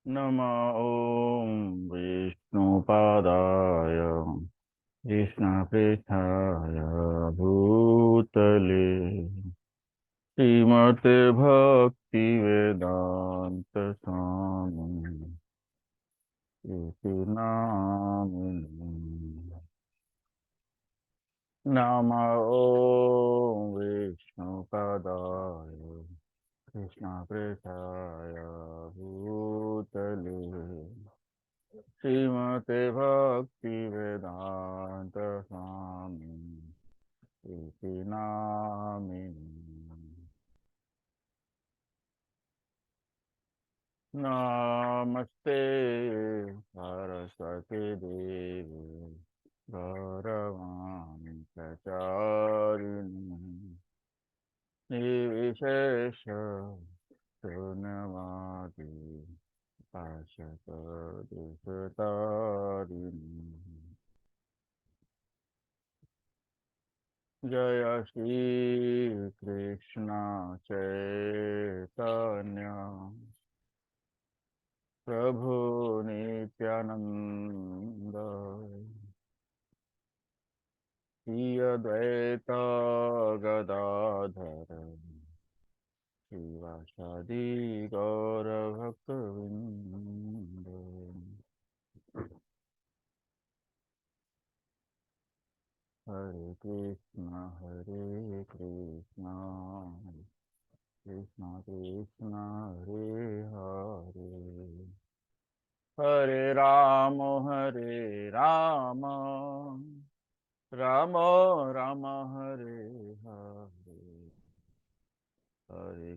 नमः ॐ विष्णुपादाय कृष्णपृष्ठाय भूतले श्रीमते भक्तिवेदान्त स्वामी इति नामिने नमः ॐ विष्णुपादाय कृष्णपृष्ठाय भूतले श्रीमते भक्तिवेदान्त स्वामी इति नामिने नमस्ते सरस्वती देवी गौरवाणी प्रचारिणी निर्विशेष शून्यवादी पाशतदिशतारिणी जय श्री कृष्ण चैतन्य प्रभु नित्यानंद श्री अद्वैत गदाधर शिवासादि गौरभक्तवृंद। हरे कृष्ण कृष्ण कृष्ण हरे हरे हरे राम राम राम हरे हरे हरे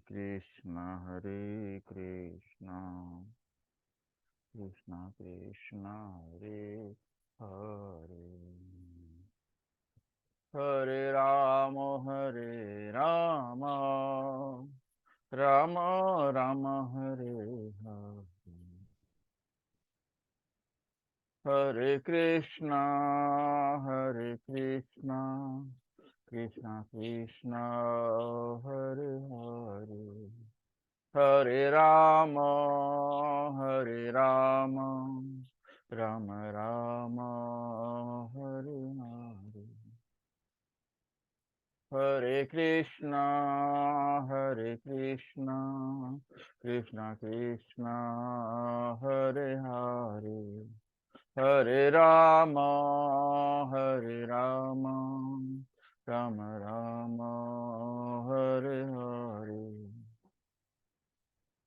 कृष्ण कृष्ण कृष्ण हरे हरे हरे राम राम राम हरे हरे हरे कृष्ण कृष्ण कृष्ण हरे हरे हरे राम राम राम हरे हरे हरे कृष्ण कृष्ण कृष्ण हरे हरे हरे राम राम राम हरे हरे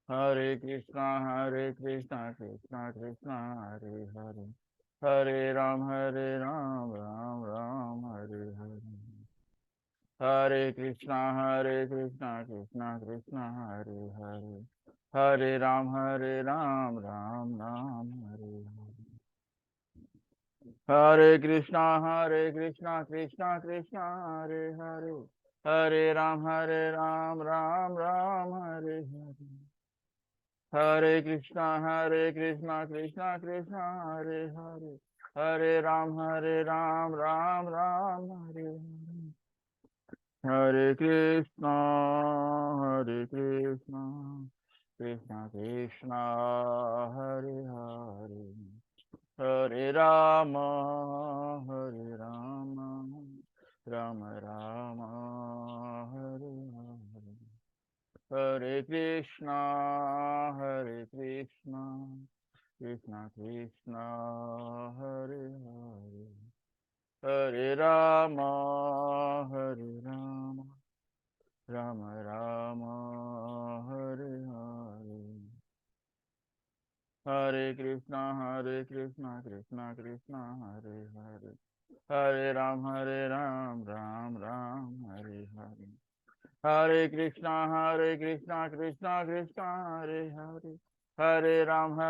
हरे कृष्ण कृष्ण कृष्ण हरे हरे हरे राम राम राम हरे हरे हरे कृष्ण कृष्ण कृष्ण हरे हरे हरे राम राम राम हरे हरे हरे कृष्ण कृष्ण कृष्ण हरे हरे हरे राम राम राम हरे हरे हरे कृष्ण कृष्ण कृष्ण हरे हरे हरे राम राम राम हरे हरे हरे कृष्ण कृष्ण कृष्ण हरे हरे हरे राम राम राम हरे हरे हरे कृष्ण कृष्ण कृष्ण हरे हरे हरे राम राम राम हरे हरे हरे कृष्ण कृष्ण कृष्ण हरे हरे हरे राम राम राम हरे हरे हरे कृष्ण कृष्ण कृष्ण हरे हरे हरे राम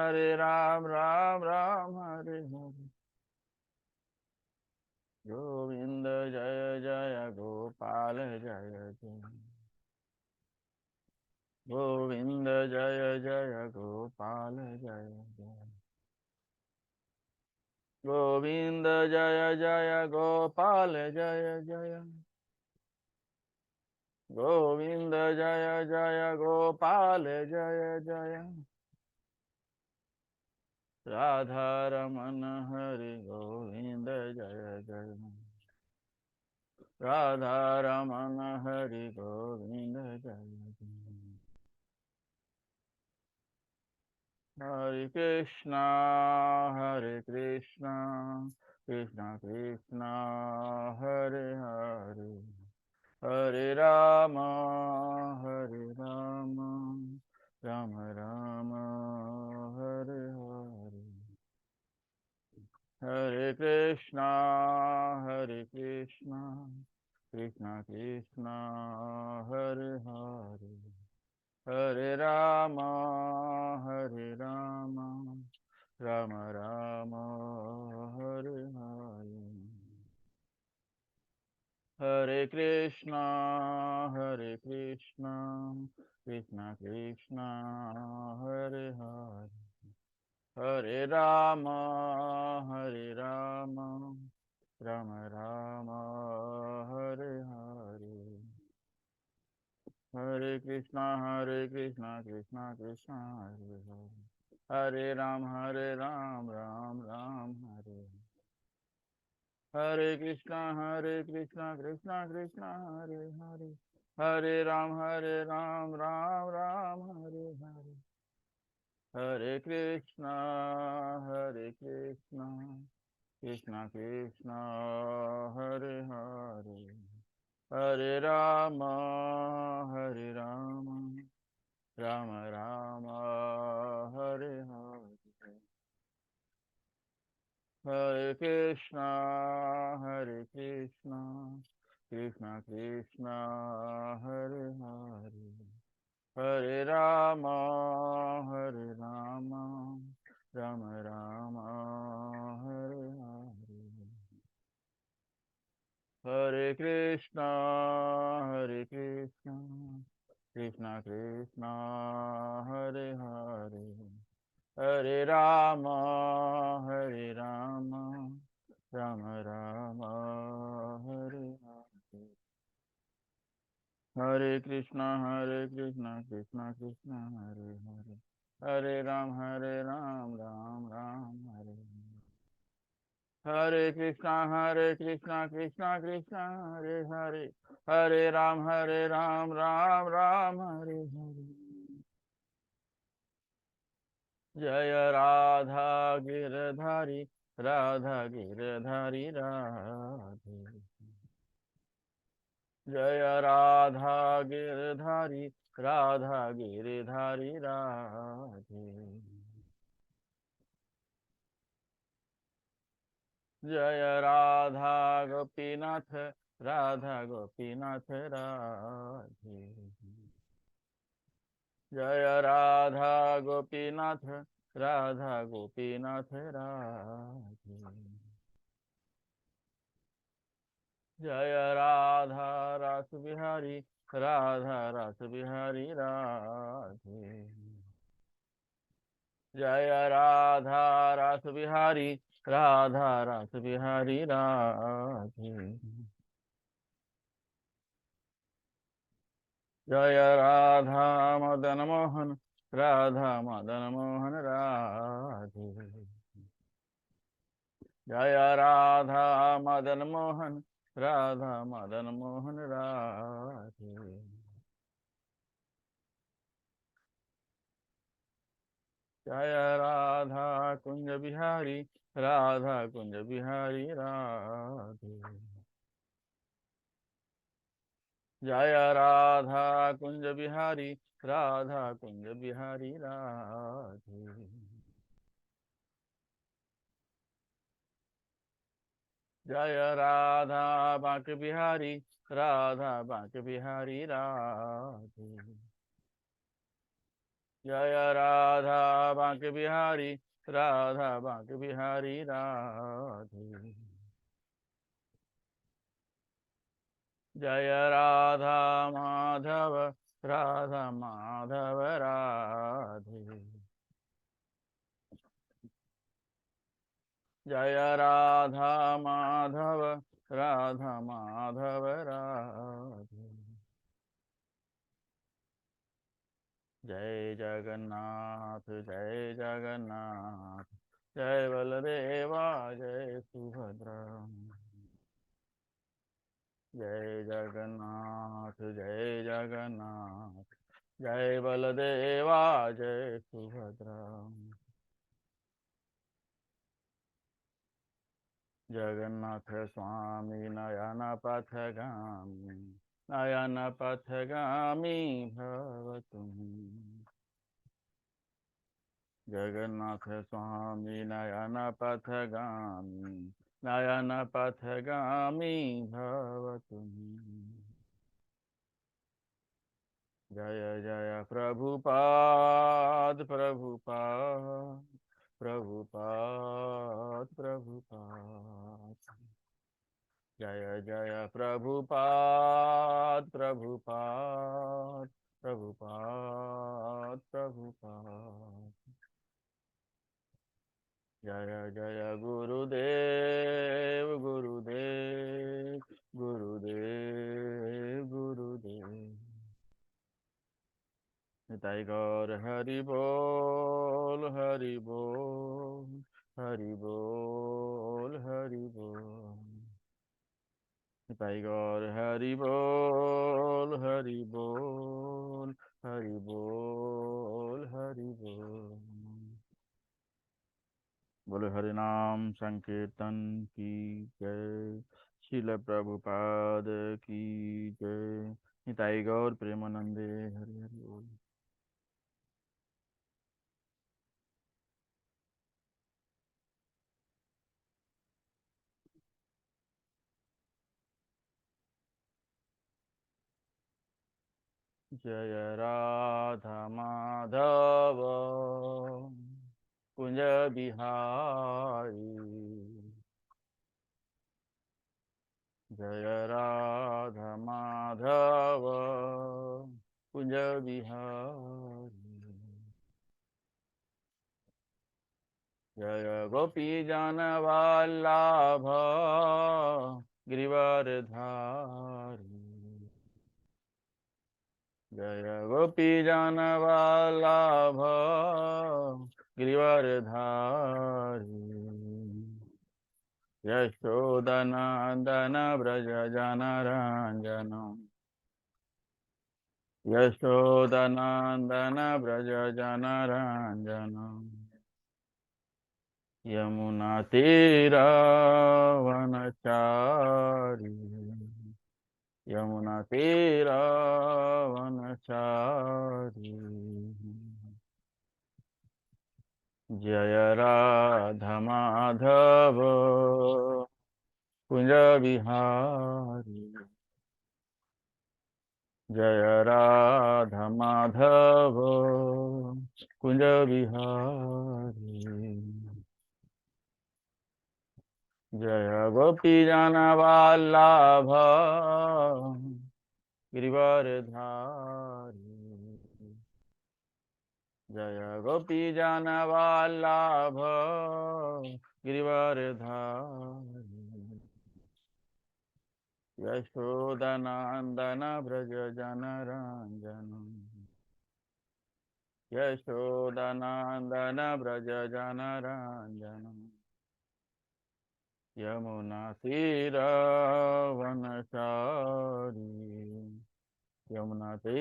राम राम हरे हरे गोविंद जय जय गोपाल जय जय गोविंद जय जय गोपाल जय जय गोविंद जय जय गोपाल जय जय गोविंद जय जय गोपाल जय जय राधा रमन हरि गोविंद जय जय। राधा रमन हरि गोविंद जय जय। हरे कृष्णा कृष्णा कृष्णा हरे हरे, हरे राम राम राम हरे हरे। हरे कृष्णा कृष्णा कृष्णा हरे हरे, हरे राम राम राम हरे हरे। हरे कृष्णा कृष्णा कृष्णा हरे हरे, हरे राम राम राम हरे हरे। हरे कृष्णा कृष्णा कृष्णा हरे हरे, हरे राम राम राम हरे हरे। हरे कृष्णा कृष्णा कृष्णा हरे हरे, हरे राम राम राम हरे हरे। हरे कृष्णा कृष्णा कृष्णा हरे हरे, हरे राम राम राम हरे हरे। हरे कृष्णा कृष्णा कृष्णा हरे हरे, हरे राम राम राम हरे हरे। हरे कृष्णा कृष्णा कृष्णा हरे हरे, हरे राम राम राम हरे हरे। हरे कृष्णा कृष्णा कृष्णा हरे हरे, हरे राम राम राम हरे हरे। हरे कृष्णा कृष्णा कृष्णा हरे हरे, हरे राम राम राम हरे हरे। जय राधा गिरधारी राधे। जय राधा गिरधारी राधे। जय राधा गोपीनाथ राधे। जय राधा गोपीनाथ राधे। जय राधा रस बिहारी राधे। जय राधा रस बिहारी राधे। जय राधा मदन मोहन राधे। जय राधा मदन मोहन राधे। जय राधा कुंज बिहारी राधे। जय राधा कुंज बिहारी राधे। जय राधा बांके बिहारी राधे। जय राधा बांके बिहारी राधे। जय राधा माधव राधे। जय राधा माधव राधे। जय जगन्नाथ जय बलदेवा जय सुभद्रा। जय जगन्नाथ जय जगन्नाथ। जय बलदेवा जय सुभद्रा। जगन्नाथ स्वामी नयन पथगामी नयन पथगामी भव तुम। जगन्नाथ स्वामी नयन पथगामी नयन पथगामी भव तुम। जय जय प्रभुपाद प्रभुपाद प्रभुपाद प्रभुपाद। जय जय प्रभुपाद प्रभुपाद प्रभुपाद प्रभुपाद। जय जय गुरुदेव गुरुदेव गुरुदेव गुरुदेव। निताई गौर हरि बोल हरि बोल हरि बोल हरि बोल। निताई गौर हरि बोल हरि बोल हरि बोल हरि बोल। बोले हरि नाम संकीर्तन की जय। श्रील प्रभुपाद की जय। निताई गौर प्रेमानंदे हरि हरि बोल। जय राधा माधव कुंज बिहारी। जय राधा माधव कुंज बिहारी। जय गोपी जन वल्लभ गिरिवरधारी। जय गोपी जन वल्लभ गिरिवरधारी। यशोदनन्दन व्रज जनरञ्जन। यशोदनन्दन व्रज जनरञ्जन। यमुनातीरवनचारी। यमुनातीरवनचारी। जय राधा माधव कुंज बिहारी। जय राधा माधव कुंज बिहारी। जय गोपी जन वल्लभ गिरिवरधारी। जय गोपी जन वल्लभ गिरिवरधारी। यशोदनन्दन व्रज जनरञ्जन। यशोदनन्दन व्रज जनरञ्जन। यमुनातीरवनचारी। यमुनातीरवनचारी।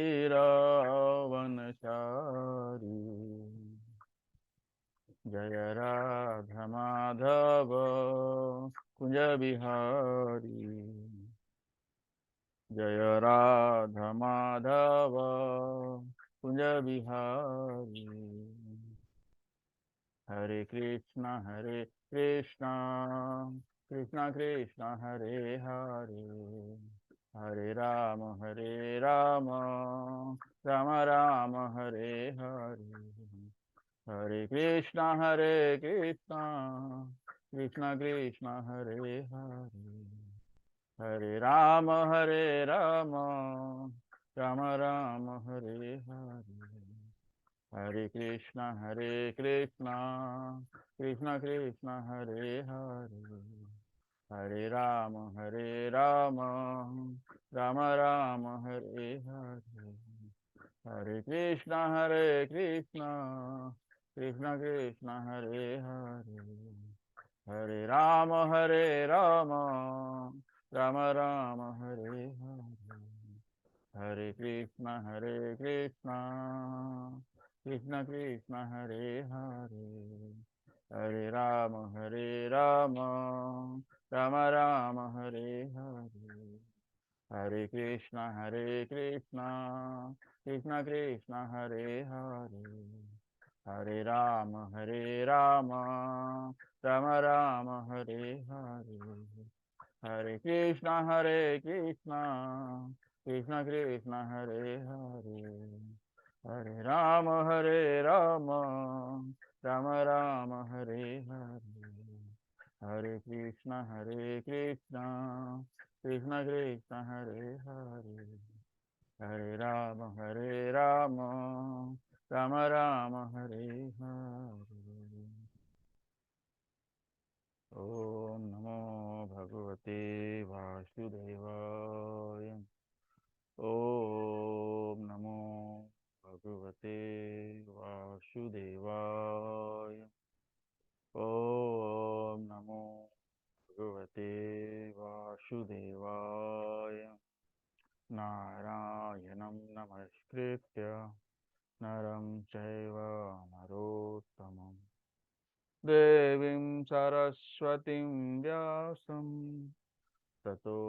जय राधा माधव कुंज बिहारी। जय राधा माधव कुंज बिहारी। हरे कृष्णा कृष्णा कृष्णा हरे हरे। हरे राम राम राम हरे हरे। हरे कृष्णा कृष्णा कृष्णा हरे हरे। हरे राम राम राम हरे हरे। हरे कृष्णा कृष्णा कृष्णा हरे हरे। हरे राम राम राम हरे हरे। हरे कृष्णा कृष्णा कृष्ण कृष्ण हरे हरे, हरे राम राम राम हरे हरे, हरे कृष्ण कृष्ण कृष्ण हरे हरे, हरे राम राम हरे हरे, हरे कृष्ण कृष्ण कृष्ण हरे हरे, हरे राम राम हरे हरे, हरे कृष्ण कृष्ण कृष्ण हरे हरे, हरे राम राम हरे हरे, हरे कृष्ण कृष्ण कृष्ण हरे हरे, हरे राम राम हरे हरे। ओम नमो भगवते वासुदेवाय। ओम नमो भगवते वासुदेवाय। ओम नमो भगवते वासुदेवाय। नारायणं नमस्कृत्य नरं चैव नरोत्तमम् देवीं सरस्वतीं व्यासं ततो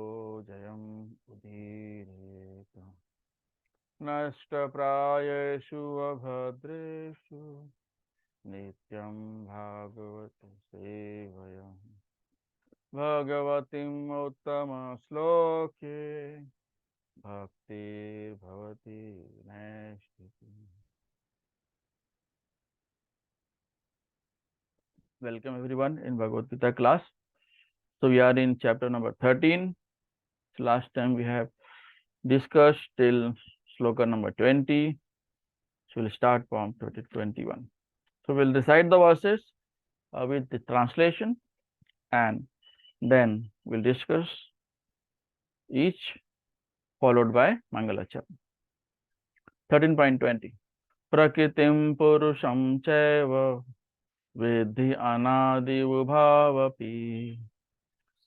जयम् उदीरयेत्। नष्टप्रायेषु अभद्रेषु नित्यं भागवत सेवया। भगवतीम् उत्तमश्लोके भक्तिर्भवति नैष्ठिकी। Welcome everyone in Bhagavad Gita class. So we are in chapter number 13. So last time we have discussed till sloka number 20. So we'll start from 21. So we'll recite the verses with the translation, and then we'll discuss each, followed by Mangalacharna. 13.20. Prakritim purusham chaiva vidhi anadivubhavapi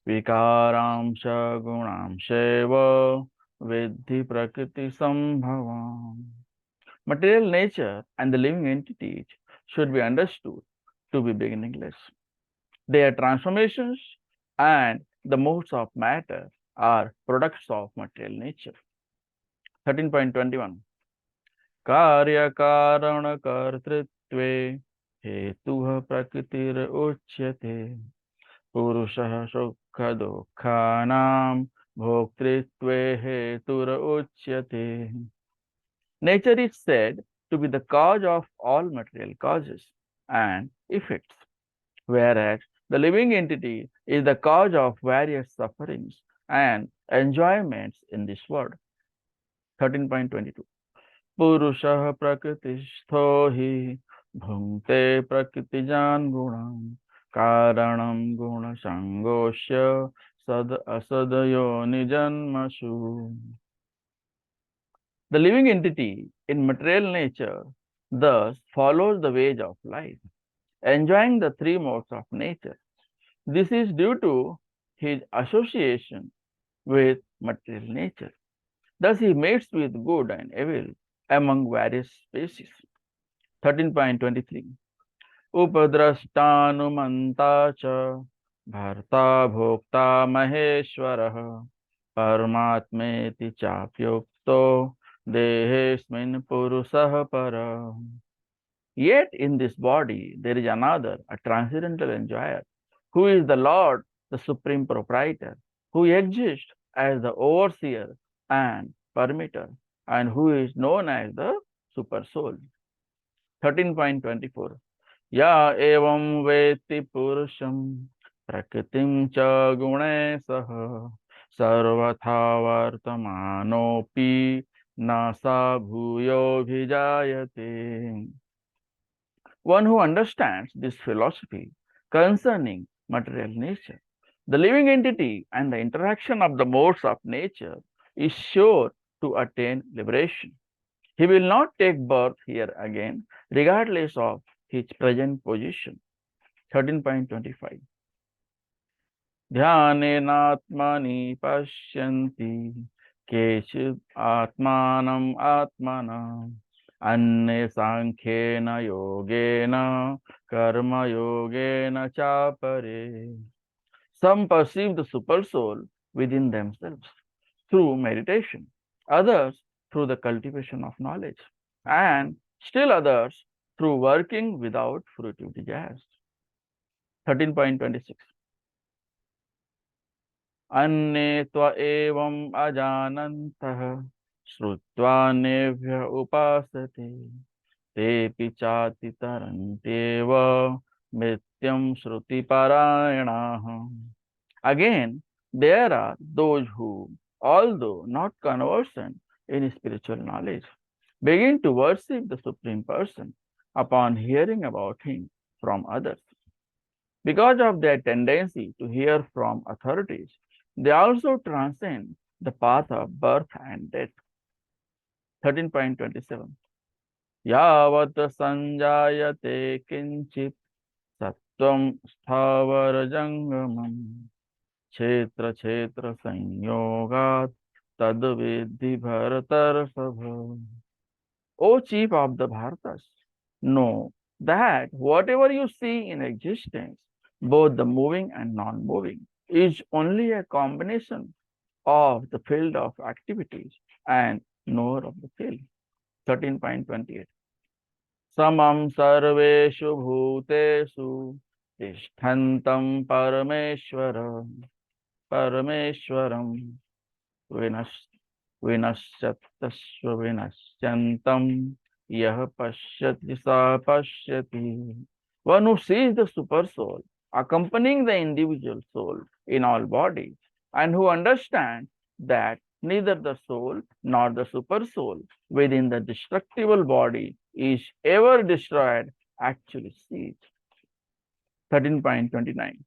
vikaramsha gunamsheva vidhi prakriti sambhavam. Material nature and the living entities should be understood to be beginningless. Their transformations and the modes of matter are products of material nature. 13.21. कार्यकारणकर्तृत्वे हेतुः प्रकृतिर उच्यते पुरुषः सुखदुःखानां भोक्तृत्वे हेतुर उच्यते. Nature is said to be the cause of all material causes and effects, whereas the living entity is the cause of various sufferings and enjoyments in this world. 13.22. Purushah prakristho hi bhunte prakritijan gunam karanam guna sangosya sad asadayo nijanmasu. The living entity in material nature thus follows the wage of life, enjoying the three modes of nature. This is due to his association with material nature. Thus he mates with good and evil among various species. 13.23. Upadrashtanumanta cha bharta bhokta maheshwarah paramatmeti chapyukto dehesmin purusah para. Yet in this body there is another, a transcendental enjoyer, who is the Lord, the supreme proprietor, who exists as the overseer and permitter, and who is known as the super soul. 13.24. Ya evam veti purusham prakritim cha gune saha sarvatha vartamanopi nasa bhuyo bhijayate. One who understands this philosophy concerning material nature, the living entity, and the interaction of the modes of nature is sure to attain liberation. He will not take birth here again, regardless of his present position. 13.25. ध्यानेनात्मनि पश्यन्ति केचित् आत्मानम् आत्मना अन्ये सांख्येन योगेन कर्मयोगेन चापरे. Some perceive the super soul within themselves through meditation, others through the cultivation of knowledge, and still others through working without fruitive desires. 13.26. अन्ये त्व एवम् अजानन्तः श्रुत्वा नेभ्य उपासते तेऽपि चातितरन्त्येव मृत्युं श्रुतिपरायणाः. Again, there are those who, although not conversant in spiritual knowledge, begin to worship the Supreme Person upon hearing about him from others. Because of their tendency to hear from authorities, they also transcend the path of birth and death. 13.27. Yavat sanjayate kinchit sattvam sthavar jangamam क्षेत्र क्षेत्र संयोगात तद विद्धि भरतर्षभ. O chief of the Bharatas, know that whatever you see in existence, both the moving and non-moving, is only a combination of the field of activities and knower of the field. 13.28. Samam sarveshu bhutesu tishthantam Parameshwaram vinashyatasva vinashyantam yah pashyati sa pashyati. One who sees the super soul accompanying the individual soul in all bodies, and who understands that neither the soul nor the super soul within the destructible body is ever destroyed, actually sees. 13.29.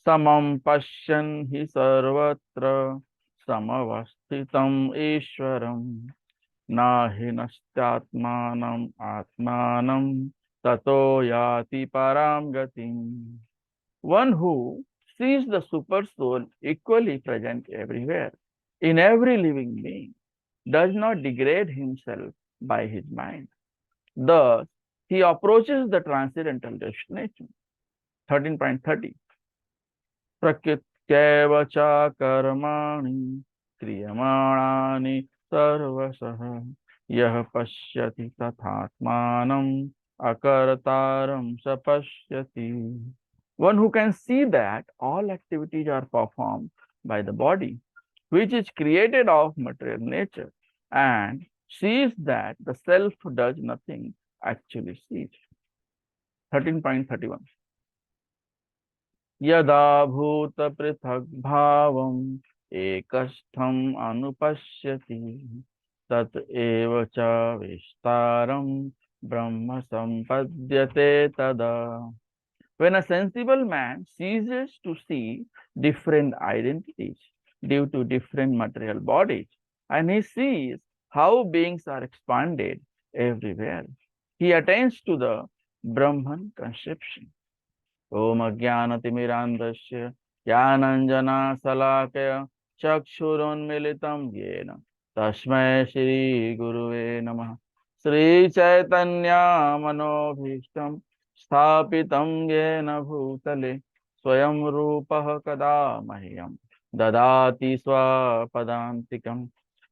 Samam pashyan hi sarvatra samavasthitam ishwaram nahi nastyatmanam atmanam tato yati param gatim. One who sees the super soul equally present everywhere, in every living being, does not degrade himself by his mind. Thus, he approaches the transcendental destination. 13.30. प्रकृत्यैव च कर्माणि क्रियमाणानि सर्वशः यः पश्यति तथात्मानम् अकर्तारं स पश्यति. One who can see that all activities are performed by the body, which is created of material nature, and sees that the self does nothing, actually sees. 13.31. यदा भूत पृथक् भावम् एकस्थम् अनुपश्यति तत् एव च विस्तारम् ब्रह्म सम्पद्यते तदा. When a sensible man ceases to see different identities due to different material bodies, and he sees how beings are expanded everywhere, he attains to the Brahman conception. Om Ajnanatimirandasya Jnananjana Salakaya Chakshurunmilitam Yena Tasmai Shri Guruve Namaha. Sri Chaitanya Manobhishtam Sthapitam Yena Bhutale Swayam Rupaha Kada Mahyam Dadati Swapadantikam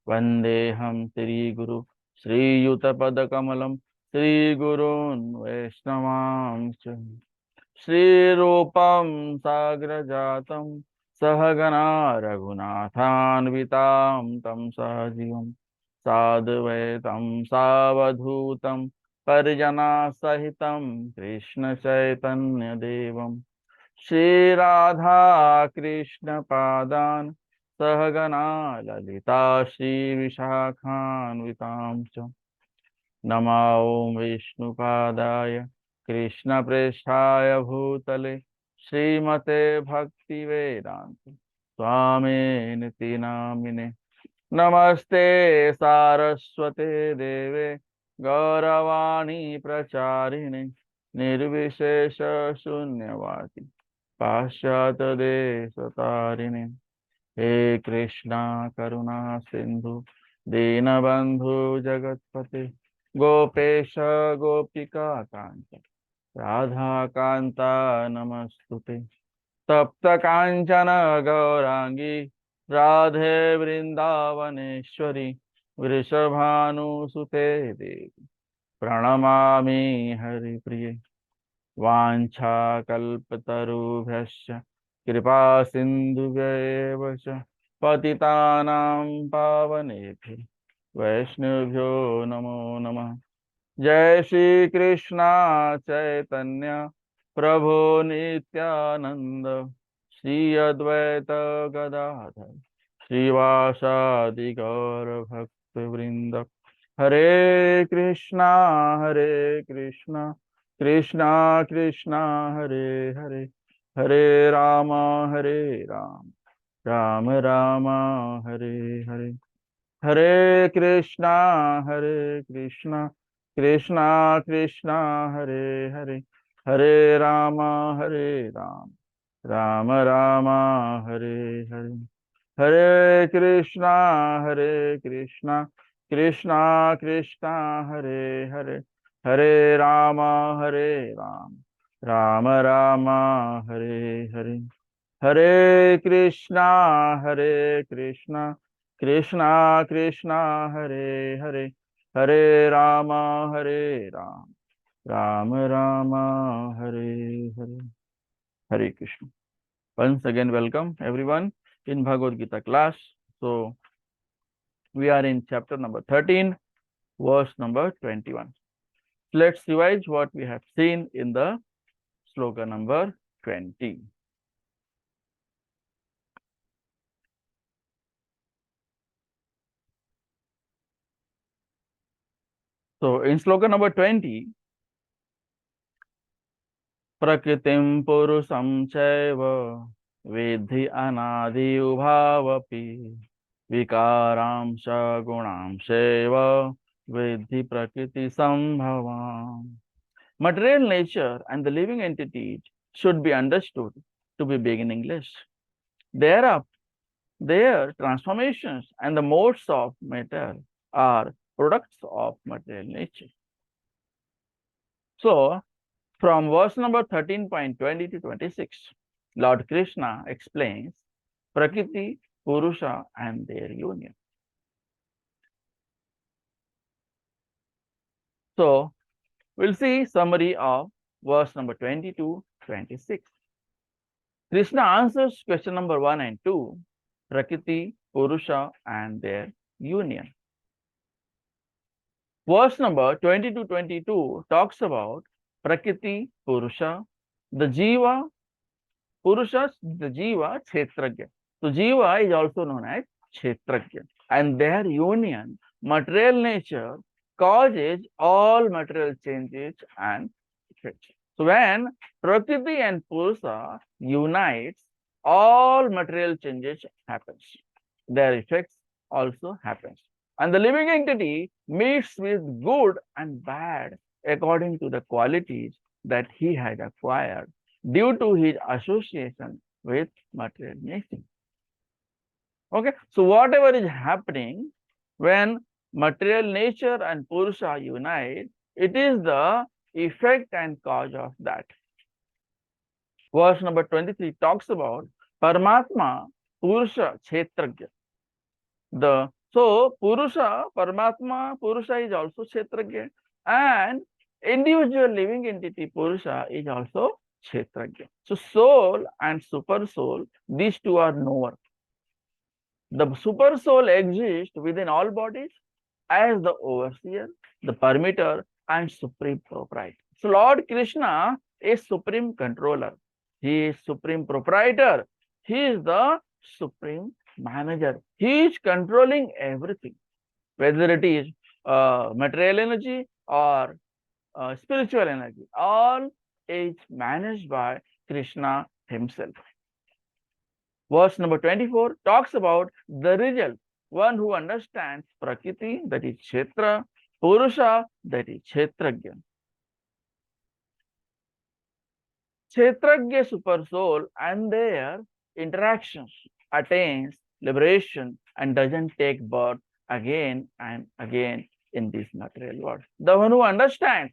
Vandeham Sri Guru Sri Yutapada Kamalam Sri Gurun Vaishnavamcha Shri Rupam Sagrajatam Sahagana Raghunathanvitam Tam Sahajivam Sadvaitam Savadhutam Parijana Sahitam Krishna Chaitanya Devam Shri Radha Krishna Padan Sahagana Lalita Shri Vishakhanvitam Nama Om Vishnu Padaya Krishna Preshthaya Bhutale Srimate Bhakti Vedanta Swami Niti Namine Namaste Saraswate Deve Gauravani Pracharine निर्विशेष शून्यवादी पाश्चात देश तारिणे हे कृष्णा करुणा सिंधु दीनबंधु जगतपते गोपेश गोपिका कांत राधा कांता नमस्तुते तप्त कांचन गौरांगी राधे वृंदावनेश्वरी वृषभानुसुते देवी प्रणमामि हरिप्रिये वाञ्छाकल्पतरुभ्यश्च कृपा सिन्धुभ्येव च पतितानां पावनेभ्यो वैष्णवेभ्यो नमो नमः। जय श्री कृष्णा चैतन्य प्रभु नित्यानंद श्री अद्वैत गदाधर श्रीवासादि गौर भक्त वृंद हरे Krishna Krishna Krishna Hare Hare Hare Ram Ram Ram Hare Hare Hare Krishna Krishna Krishna Hare Hare Hare Ram Ram Ram Hare Hare Hare Krishna Krishna Krishna Hare Hare Hare Ram Ram Ram Hare Hare Hare Krishna Krishna Krishna Hare Hare Hare Ram Ram Ram Hare Hare Hare Krishna. Once again, welcome everyone in Bhagavad Gita class. So, we are in chapter number 13, verse number 21. Let's revise what we have seen in the sloka number 20. So, in sloka number 20, Prakritim Purusam Chaiva Vidhi Anadi Ubhavapi Vikaramsha Gunamsheva Vidhi Prakriti Sambhavam. Material nature and the living entities should be understood to be beginningless. Their transformations and the modes of matter are products of material nature. So, from verse number 13.20 to 26, Lord Krishna explains Prakriti, Purusha and their union. So, we'll see summary of verse number 20 to 26. Krishna answers question number 1 and 2, Prakriti, Purusha and their union. Verse number 20 to 22 talks about Prakriti, Purusha, the Jiva, Purusha, the Jiva, Kshetragya. So Jiva is also known as Kshetragya. And their union, material nature, causes all material changes and effects. So when Prakriti and Purusha unites, all material changes happens. Their effects also happens. And the living entity meets with good and bad according to the qualities that he had acquired due to his association with material nature. Okay, so whatever is happening when material nature and Purusha unite, it is the effect and cause of that. Verse number 23 talks about Paramatma, Purusha, Kshetragya. So Purusha, Paramatma, Purusha is also Kshetragya, and individual living entity Purusha is also Kshetragya. So soul and super soul, these two are knower. The super soul exists within all bodies as the overseer, the permitter, and supreme proprietor. So Lord Krishna is supreme controller. He is supreme proprietor. He is the supreme manager. He is controlling everything, whether it is material energy or spiritual energy. All is managed by Krishna himself. Verse number 24 talks about the result. One who understands Prakriti, that is Kshetra, Purusha, that is Kshetragya. Kshetragya super soul and their interactions attains liberation and doesn't take birth again and again in this material world. The one who understands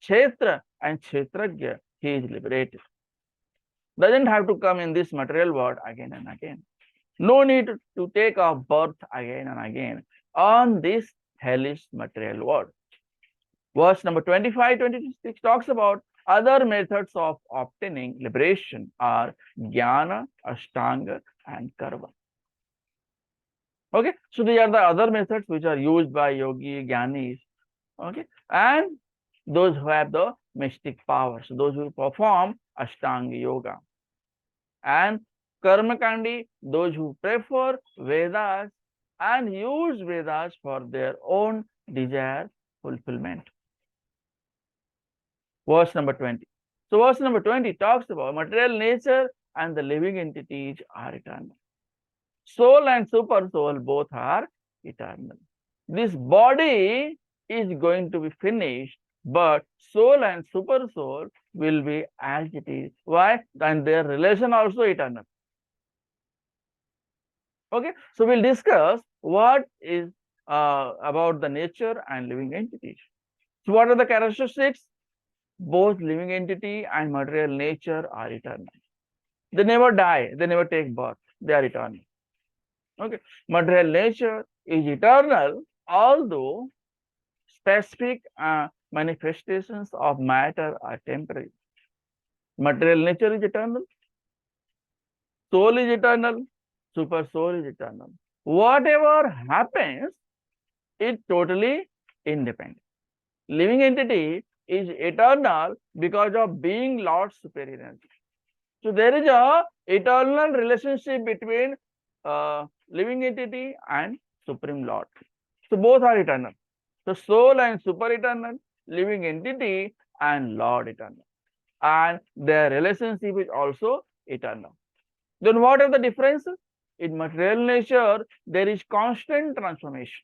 Kshetra and Kshetragya, he is liberated. Doesn't have to come in this material world again and again. No need to take a birth again and again on this hellish material world. Verse number 25-26 talks about other methods of obtaining liberation are jnana, ashtanga, and karma. Okay, so these are the other methods which are used by yogi, jnanis, okay, and those who have the mystic powers, those who perform ashtanga yoga, and karma kandi, those who prefer Vedas and use Vedas for their own desire fulfillment. Verse number 20. So verse number 20 talks about material nature and the living entities are eternal. Soul and super soul both are eternal. This body is going to be finished, but soul and super soul will be as it is. Why? And their relation also eternal. Okay, so we'll discuss what is about the nature and living entities. So what are the characteristics? Both living entity and material nature are eternal. They never die, they never take birth, they are eternal. Okay, material nature is eternal, although specific manifestations of matter are temporary. Material nature is eternal, soul is eternal, super soul is eternal. Whatever happens, it's totally independent. Living entity is eternal because of being Lord's superior energy. So there is a eternal relationship between living entity and Supreme Lord. So both are eternal. So soul and super eternal, living entity and Lord eternal. And their relationship is also eternal. Then what are the differences? In material nature, there is constant transformation,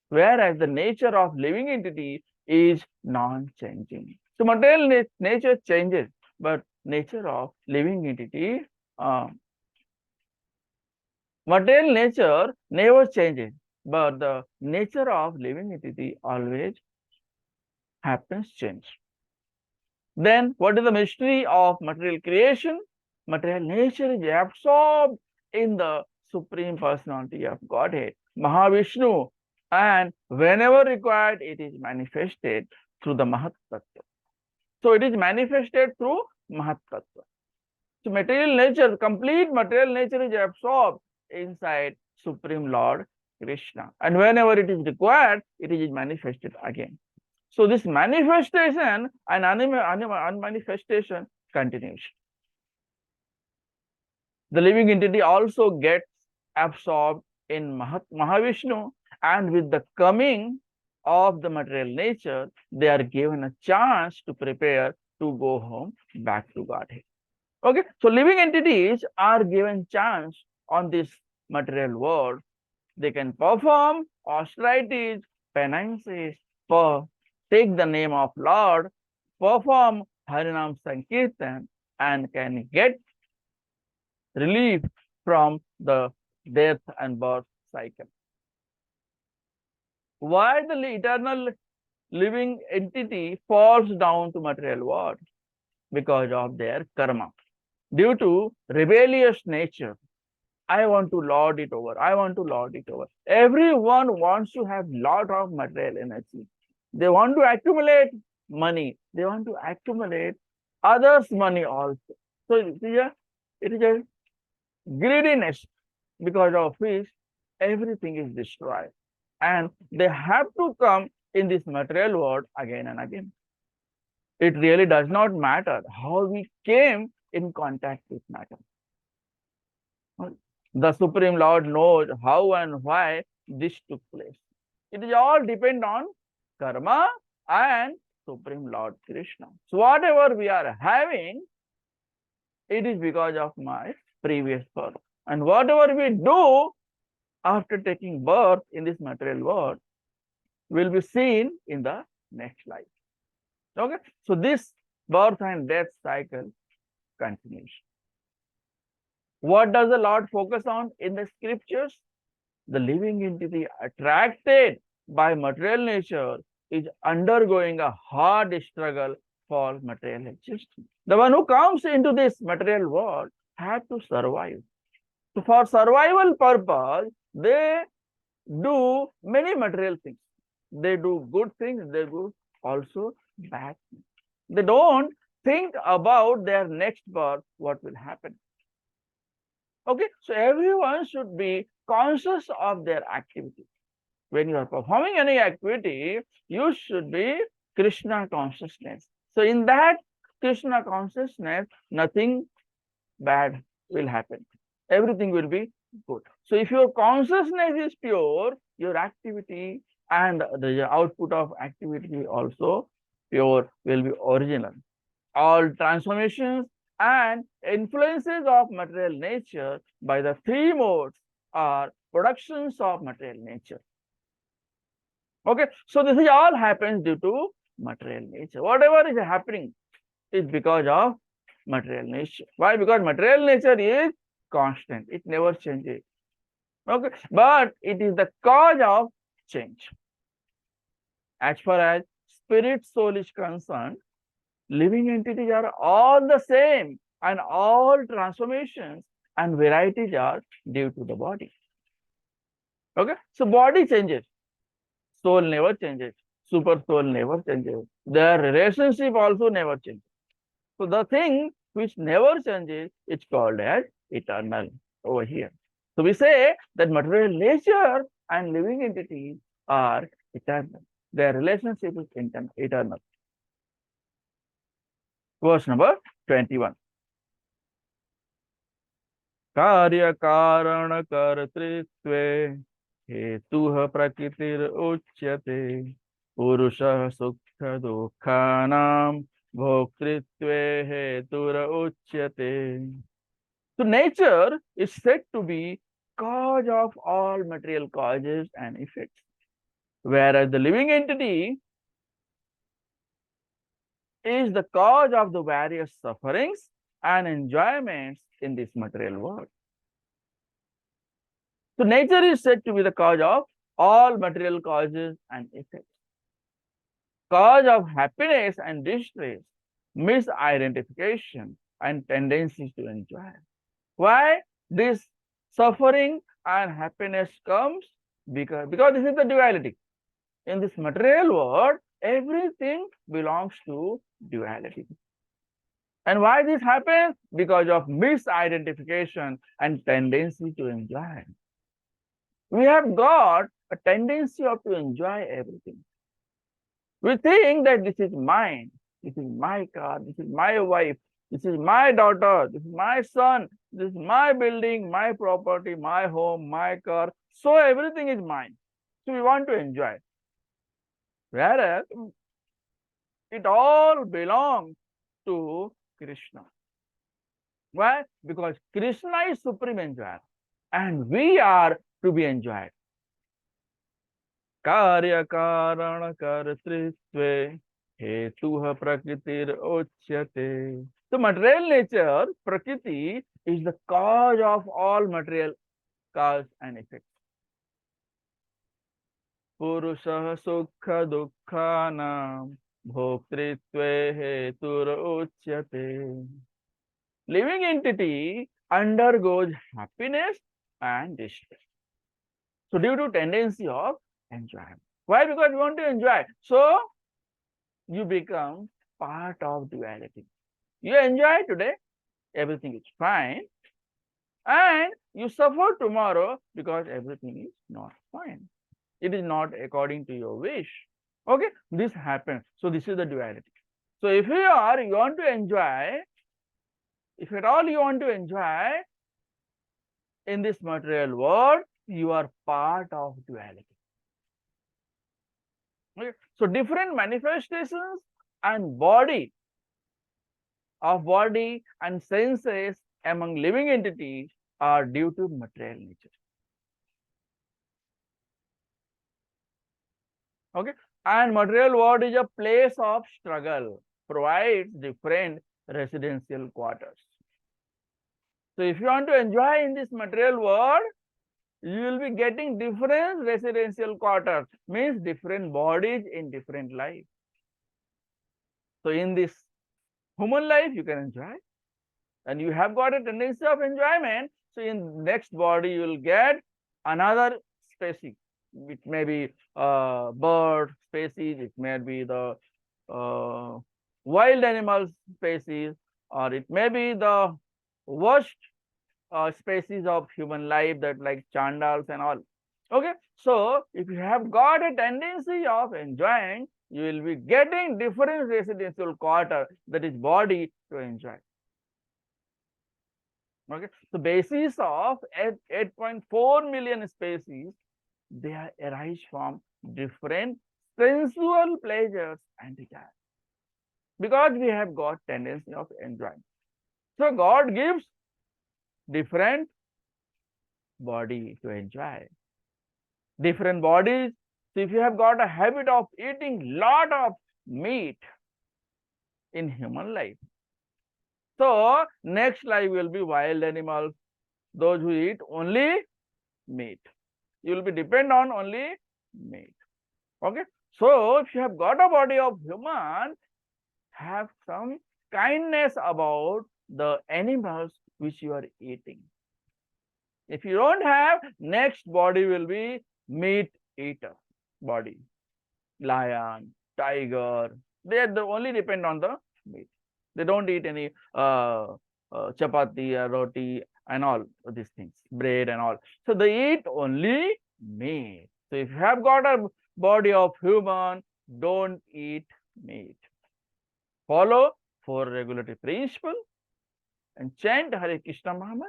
whereas the nature of living entity is non-changing. So material nature changes, but nature of living entity, material nature never changes, but the nature of living entity always happens change. Then what is the mystery of material creation? Material nature is absorbed in the Supreme Personality of Godhead, Mahavishnu, and whenever required, it is manifested through the Mahat Tattva. So it is manifested through Mahat Tattva. So material nature, complete material nature is absorbed inside Supreme Lord Krishna. And whenever it is required, it is manifested again. So this manifestation and unmanifestation continues. The living entity also gets absorbed in Mahavishnu, and with the coming of the material nature, they are given a chance to prepare to go home back to Godhead. Okay, so living entities are given chance on this material world. They can perform austerities, penances, take the name of Lord, perform Harinam Sankirtan, and can get relief from the death and birth cycle. Why the eternal living entity falls down to material world? Because of their karma. Due to rebellious nature, I want to lord it over. I want to lord it over. Everyone wants to have lot of material energy. They want to accumulate money. They want to accumulate others' money also. So it is a greediness, because of which everything is destroyed. And they have to come in this material world again and again. It really does not matter how we came in contact with matter. The Supreme Lord knows how and why this took place. It is all depend on karma and Supreme Lord Krishna. So whatever we are having, it is because of my previous birth. And whatever we do after taking birth in this material world will be seen in the next life. Okay, so this birth and death cycle continues. What does the Lord focus on in the scriptures? The living entity attracted by material nature is undergoing a hard struggle for material existence. The one who comes into this material world have to survive. So for survival purpose, they do many material things. They do good things, they do also bad things. They don't think about their next birth, what will happen. Okay, so everyone should be conscious of their activity. When you are performing any activity, you should be Krishna consciousness. So in that Krishna consciousness, nothing bad will happen. Everything will be good. So if your consciousness is pure, your activity and the output of activity also pure, will be original. All transformations and influences of material nature by the three modes are productions of material nature. Okay, so this is all happens due to material nature. Whatever is happening is because of material nature. Why? Because material nature is constant. It never changes. Okay, but it is the cause of change. As far as spirit soul is concerned, living entities are all the same, and all transformations and varieties are due to the body. Okay, so body changes, soul never changes, super soul never changes, their relationship also never changes. So the thing which never changes is called as eternal over here. So we say that material nature and living entities are eternal. Their relationship is eternal. Verse number 21. कार्य कारण कर्तृत्वे हेतुः प्रकृतिर उच्यते पुरुषः सुख दुःखानां भोक्तृत्वे हेतुर उच्यते. So nature is said to be cause of all material causes and effects, whereas the living entity is the cause of the various sufferings and enjoyments in this material world. So nature is said to be the cause of all material causes and effects, cause of happiness and distress, misidentification, and tendencies to enjoy. Why this suffering and happiness comes? Because this is the duality. In this material world, everything belongs to duality. And why this happens? Because of misidentification and tendency to enjoy. We have got a tendency to enjoy everything. We think that this is mine, this is my car, this is my wife, this is my daughter, this is my son, this is my building, my property, my home, my car. So everything is mine. So we want to enjoy. Whereas it all belongs to Krishna. Why? Because Krishna is supreme enjoyer and we are to be enjoyed. कार्य कारण कर्तृत्वे हेतुः प्रकृतिर उच्यते. So material nature, Prakriti, is the cause of all material cause and effects. Purusa sukha dukkhanam bhoktritve hetur uchyate. Living entity undergoes happiness and distress. So due to tendency of enjoyment. Why? Because you want to enjoy. So you become part of duality. You enjoy today, everything is fine, and you suffer tomorrow because everything is not fine. It is not according to your wish. Okay, this happens. So this is the duality. So if you want to enjoy, if at all you want to enjoy in this material world, you are part of duality. Okay. So different manifestations and body and senses among living entities are due to material nature. Okay, and material world is a place of struggle, provides different residential quarters. So if you want to enjoy in this material world, you will be getting different residential quarters, means different bodies in different life. So in this human life, you can enjoy, and you have got a tendency of enjoyment. So in next body, you will get another species. It may be bird species, it may be the wild animal species, or it may be the worst species of human life, that like chandals and all. Okay, so if you have got a tendency of enjoying, you will be getting different residential quarter, that is body, to enjoy. Okay, so basis of 8.4 million species, they arise from different sensual pleasures and desires, because we have got tendency of enjoying. So God gives different body to enjoy, different bodies. So if you have got a habit of eating lot of meat in human life, so next life will be wild animals, those who eat only meat. You will be depend on only meat. Okay, so if you have got a body of human, have some kindness about the animals which you are eating. If you don't have, next body will be meat eater body. Lion, tiger, they only depend on the meat. They don't eat any chapati or roti and all these things, bread and all. So they eat only meat. So if you have got a body of human, don't eat meat. Follow 4 regulatory principles and chant Hare Krishna Mahamantra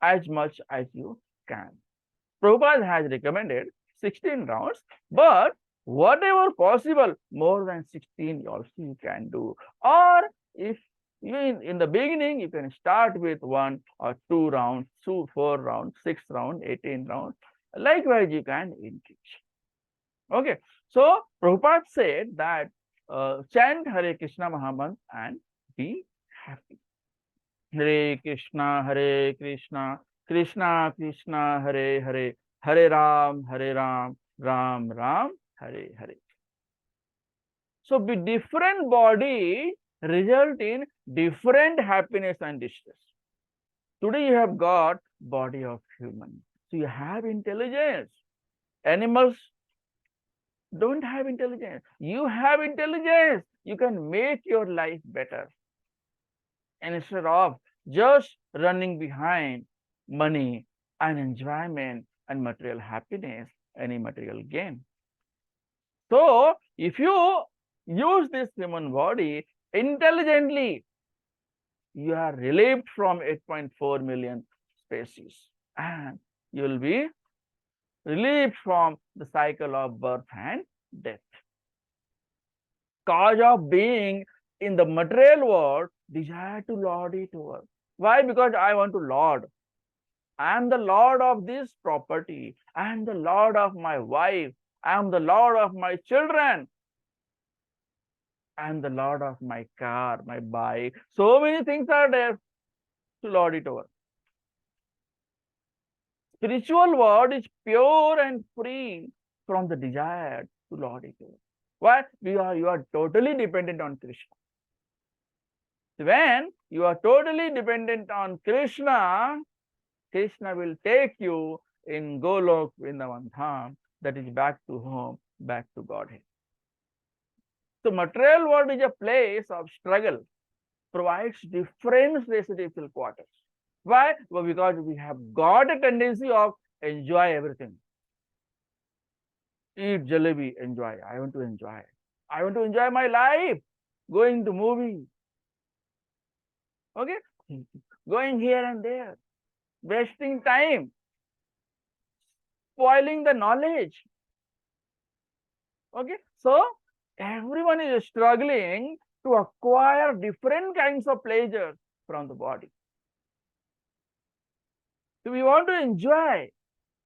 as much as you can. Prabhupada has recommended 16 rounds, but whatever possible, more than 16 also you can do. Or if you in the beginning, you can start with 1 or 2 rounds, 4 rounds, 6 rounds, 18 rounds. Likewise, you can increase. Okay, so Prabhupada said that chant Hare Krishna Mahamantra and be happy. Hare Krishna, Krishna Krishna, Hare Hare, Hare Ram, Ram Ram, Hare Hare. So be different body result in different happiness and distress. Today you have got body of human, so you have intelligence. Animals don't have intelligence. You have intelligence. You can make your life better. And instead of just running behind money and enjoyment and material happiness, any material gain. So if you use this human body intelligently, you are relieved from 8.4 million species, and you will be relieved from the cycle of birth and death. Cause of being in the material world, desire to lord it over. Why? Because I want to lord. I am the lord of this property. I am the lord of my wife. I am the lord of my children. I am the lord of my car, my bike. So many things are there to lord it over. Spiritual world is pure and free from the desire to lord it over. Why? You are totally dependent on Krishna. When you are totally dependent on Krishna, Krishna will take you in Golok Vrindavan Dham, that is back to home, back to Godhead. So material world is a place of struggle, provides different residential quarters. Why? Well, because we have got a tendency of enjoy everything. Eat jalebi, enjoy. I want to enjoy. I want to enjoy my life. Going to movie. Okay? Going here and there. Wasting time. Spoiling the knowledge. Okay? So, everyone is struggling to acquire different kinds of pleasures from the body. So, we want to enjoy.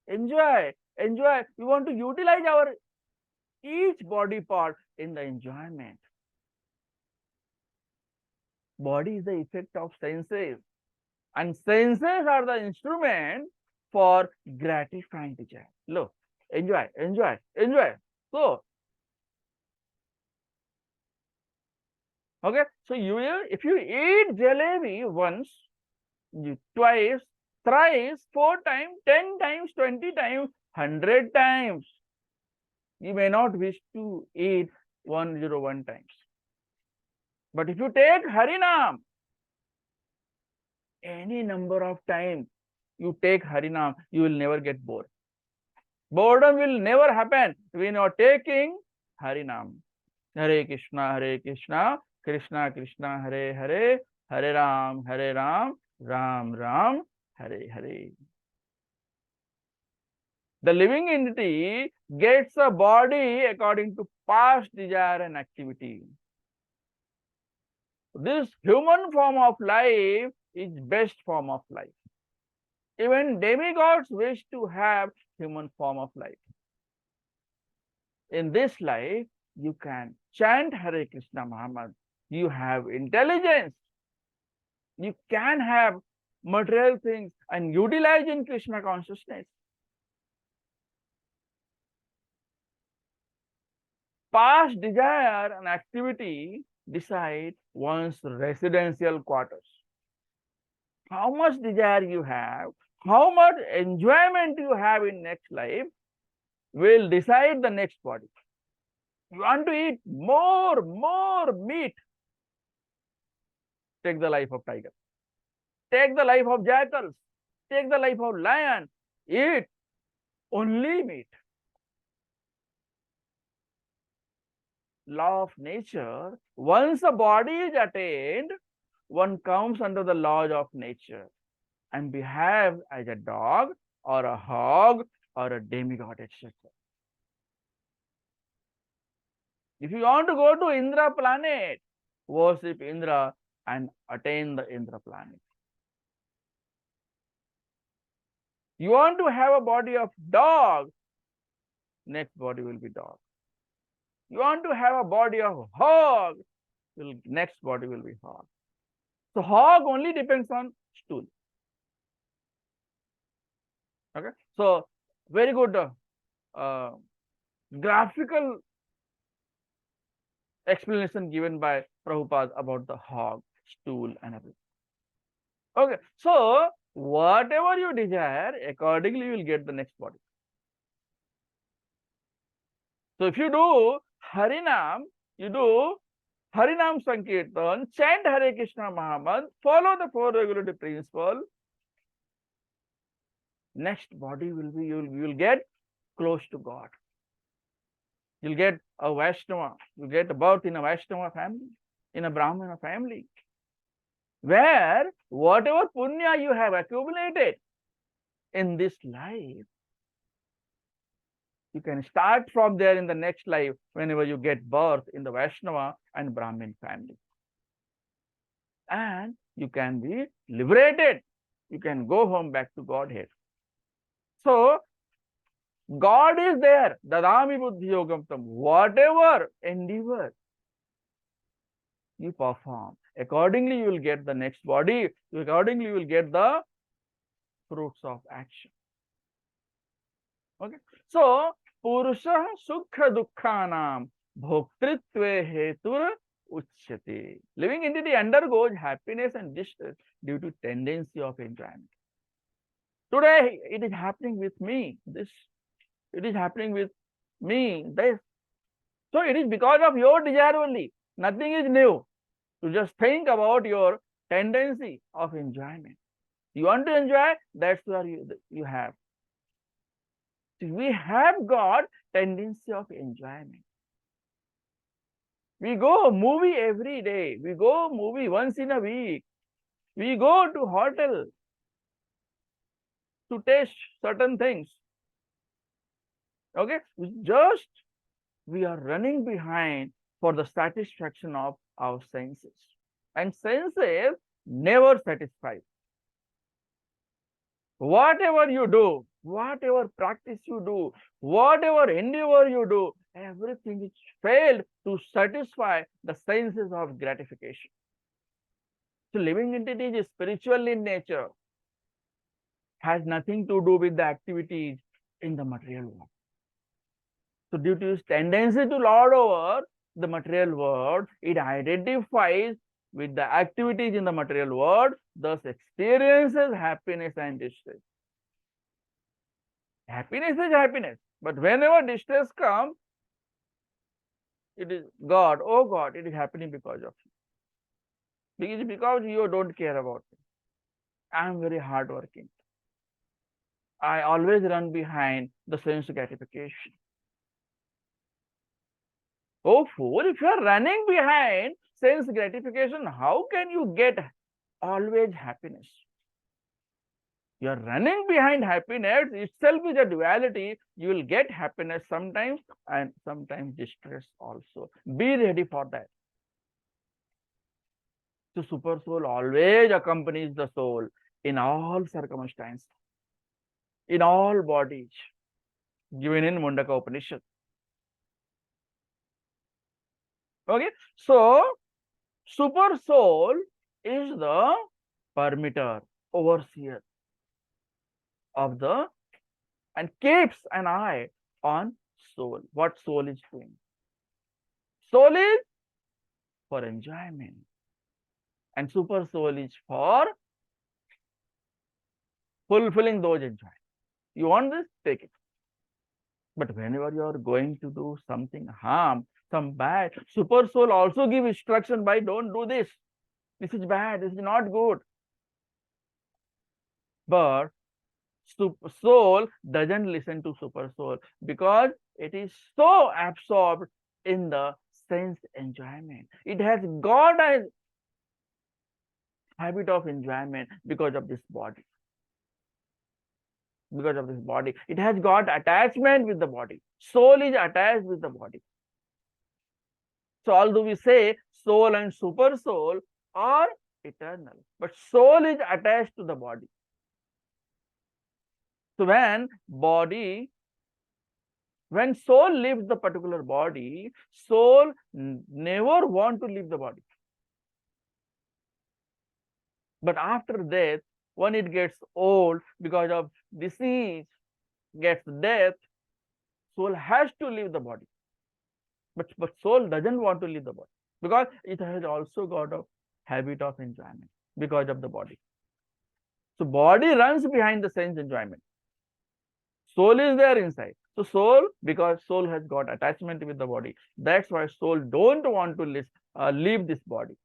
We want to utilize our each body part in the enjoyment. Body is the effect of senses, and senses are the instrument for gratifying desire. Look, enjoy, enjoy, enjoy. So, okay, so if you eat jalebi once, twice, thrice, 4 times, 10 times, 20 times, 100 times, you may not wish to eat 101 times. But if you take Harinam, any number of times you take Harinam, you will never get bored. Boredom will never happen when you are taking Harinam. Hare Krishna, Krishna Krishna, Hare Hare, Hare Ram, Ram Ram, Hare Hare. The living entity gets a body according to past desire and activity. This human form of life is best form of life. Even demigods wish to have human form of life. In this life, you can chant Hare Krishna Muhammad. You have intelligence. You can have material things and utilize in Krishna consciousness. Past desire and activity decide one's residential quarters. How much desire you have, how much enjoyment you have in next life will decide the next body. You want to eat more meat. Take the life of tiger. Take the life of jackals. Take the life of lion. Eat only meat. Law of nature, once a body is attained, one comes under the laws of nature and behave as a dog or a hog or a demigod, etc. If you want to go to Indra planet, worship Indra and attain the Indra planet. You want to have a body of dog, next body will be dog. You want to have a body of hog, next body will be hog. So hog only depends on stool. Okay, so very good graphical explanation given by Prabhupada about the hog, stool, and everything. Okay, so whatever you desire, accordingly you will get the next body. So if you do Harinam, you do Harinam Sankirtan, chant Hare Krishna Muhammad, follow the 4 regulative principles, next body will be, you will get close to God. You'll get a Vaishnava, you get a birth in a Vaishnava family, in a Brahmana family, where whatever punya you have accumulated in this life, you can start from there in the next life whenever you get birth in the Vaishnava and Brahmin family. And you can be liberated. You can go home back to Godhead. So, God is there. Dadami buddhi yogam tam. Whatever endeavor you perform, accordingly you will get the next body. Accordingly you will get the fruits of action. Okay. So, Purusa sukha dukkhanam bhoktritve hetur uchyate. Living entity undergoes happiness and distress due to tendency of enjoyment. Today it is happening with me, this. It is happening with me, this. So it is because of your desire only. Nothing is new. You just think about your tendency of enjoyment. You want to enjoy, that's where you have. We have got tendency of enjoyment. We go movie every day. We go movie once in a week. We go to hotel to taste certain things. Okay, we are running behind for the satisfaction of our senses. And senses never satisfy. Whatever you do, whatever practice you do, whatever endeavor you do, everything is failed to satisfy the senses of gratification. So living entity is spiritual in nature, has nothing to do with the activities in the material world. So due to its tendency to lord over the material world, it identifies with the activities in the material world, thus experiences happiness and distress. Happiness is happiness, but whenever distress comes, it is God, oh God, it is happening because of you. It is because you don't care about me. I am very hardworking. I always run behind the sense gratification. Oh fool, if you are running behind sense gratification, how can you get always happiness? You are running behind happiness itself is a duality. You will get happiness sometimes and sometimes distress also. Be ready for that. So super soul always accompanies the soul in all circumstances, in all bodies, given in Mundaka Upanishad. Okay, so super soul is the permitter, overseer of the, and keeps an eye on soul. What soul is doing? Soul is for enjoyment, and super soul is for fulfilling those enjoyments. You want this? Take it. But whenever you are going to do something harm, some bad, super soul also give instruction by don't do this. This is bad. This is not good. But soul doesn't listen to super soul because it is so absorbed in the sense enjoyment. It has got a habit of enjoyment because of this body. Because of this body, it has got attachment with the body. Soul is attached with the body. So although we say soul and super soul are eternal, but soul is attached to the body. So when soul leaves the particular body, soul never want to leave the body. But after death, when it gets old because of disease, gets death, soul has to leave the body. But soul doesn't want to leave the body because it has also got a habit of enjoyment because of the body. So body runs behind the sense enjoyment. Soul is there inside. So soul, because soul has got attachment with the body, that's why soul don't want to leave this body.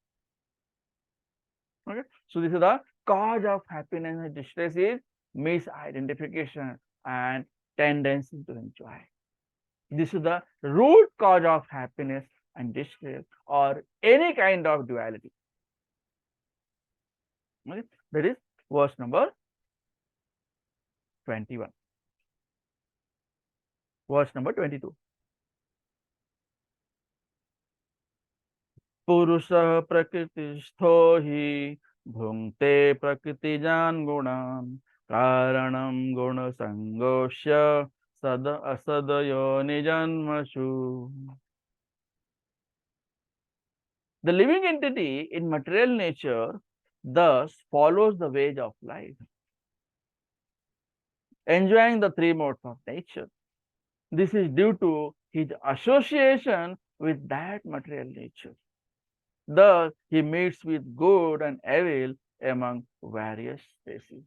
Okay. So this is the cause of happiness and distress is misidentification and tendency to enjoy. This is the root cause of happiness and distress or any kind of duality. Okay. That is verse number 21. Verse number 22. Purusa prakristho hi bhungte prakritijan gunam karanam guna sangosya sada asadayo nijanmashu. The living entity in material nature thus follows the wage of life, enjoying the three modes of nature. This is due to his association with that material nature. Thus, he meets with good and evil among various species.